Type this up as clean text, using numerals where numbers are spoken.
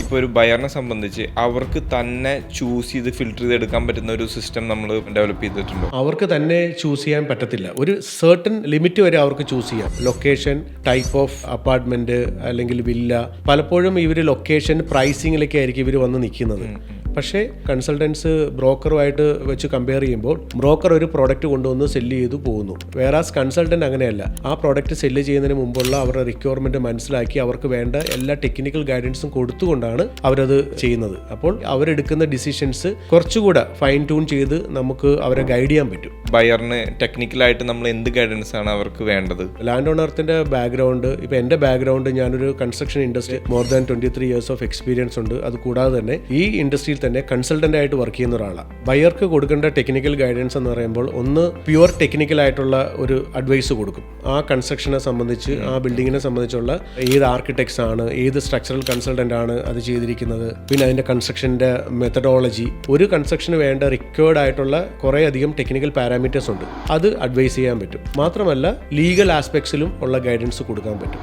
ഇപ്പോൾ ഒരു ബയറിനെ സംബന്ധിച്ച് അവർക്ക് തന്നെ ചൂസ് ചെയ്ത് ഫിൽറ്റർ ചെയ്തെടുക്കാൻ പറ്റുന്ന ഒരു സിസ്റ്റം നമ്മൾ ഡെവലപ്പ് ചെയ്തിട്ടുണ്ടോ? അവർക്ക് തന്നെ ചൂസ് ചെയ്യാൻ പറ്റത്തില്ല. ഒരു സർട്ടൻ ലിമിറ്റ് വരെ അവർക്ക് ചൂസ് ചെയ്യാം. ലൊക്കേഷൻ, ടൈപ്പ് ഓഫ് അപ്പാർട്ട്മെന്റ് അല്ലെങ്കിൽ വില്ല. പലപ്പോഴും ഇവർ ലൊക്കേഷൻ പ്രൈസിങ്ങിലൊക്കെ ആയിരിക്കും ഇവർ വന്ന് നിൽക്കുന്നത്. പക്ഷേ കൺസൾട്ടൻസ് ബ്രോക്കറുമായിട്ട് വെച്ച് കമ്പയർ ചെയ്യുമ്പോൾ ബ്രോക്കർ ഒരു പ്രോഡക്റ്റ് കൊണ്ടുവന്ന് സെല്ല് ചെയ്തു പോകുന്നു. വേറാസ് കൺസൾട്ടന്റ് അങ്ങനെയല്ല. ആ പ്രോഡക്റ്റ് സെല്ല് ചെയ്യുന്നതിന് മുമ്പുള്ള അവരുടെ റിക്വയർമെന്റ് മനസ്സിലാക്കി അവർക്ക് വേണ്ട എല്ലാ ടെക്നിക്കൽ ഗൈഡൻസും കൊടുത്തുകൊണ്ടാണ് അവരത് ചെയ്യുന്നത്. അപ്പോൾ അവരെടുക്കുന്ന ഡിസിഷൻസ് കുറച്ചുകൂടെ ഫൈൻ ട്യൂൺ ചെയ്ത് നമുക്ക് അവരെ ഗൈഡ് ചെയ്യാൻ പറ്റും. ബയറിന് ടെക്നിക്കലായിട്ട് നമ്മൾ എന്ത് ഗൈഡൻസ് ആണ് അവർക്ക് വേണ്ടത്? ലാൻഡ് ഓണർത്തിന്റെ ബാക്ക്ഗ്രൗണ്ട്, ഇപ്പോൾ എൻ്റെ ബാക്ക്ഗ്രൗണ്ട്, ഞാനൊരു construction industry more than 23 years of experience ഉണ്ട്. അത് കൂടാതെ തന്നെ ഈ ഇൻഡസ്ട്രിയിൽ തന്നെ കൺസൾട്ടന്റ് ആയിട്ട് വർക്ക് ചെയ്യുന്ന ഒരാളാണ്. ബയർക്ക് കൊടുക്കേണ്ട ടെക്നിക്കൽ ഗൈഡൻസ് എന്ന് പറയുമ്പോൾ ഒന്ന് പ്യുവർ ടെക്നിക്കൽ ആയിട്ടുള്ള ഒരു അഡ്വൈസ് കൊടുക്കും. ആ കൺസ്ട്രക്ഷനെ സംബന്ധിച്ച്, ആ ബിൽഡിങ്ങിനെ സംബന്ധിച്ചുള്ള ഏത് ആർക്കിടെക്ട്സ് ആണ്, ഏത് സ്ട്രക്ചറൽ കൺസൾട്ടന്റ് ആണ് അത് ചെയ്തിരിക്കുന്നത്, പിന്നെ അതിന്റെ കൺസ്ട്രക്ഷന്റെ മെത്തഡോളജി, ഒരു കൺസ്ട്രക്ഷന് വേണ്ട റിക്വയർഡ് ആയിട്ടുള്ള കുറേ അധികം ടെക്നിക്കൽ പാരാമീറ്റേഴ്സ് ഉണ്ട്. അത് അഡ്വൈസ് ചെയ്യാൻ പറ്റും. മാത്രമല്ല ലീഗൽ ആസ്പെക്ട്സിലും ഉള്ള ഗൈഡൻസ് കൊടുക്കാൻ പറ്റും.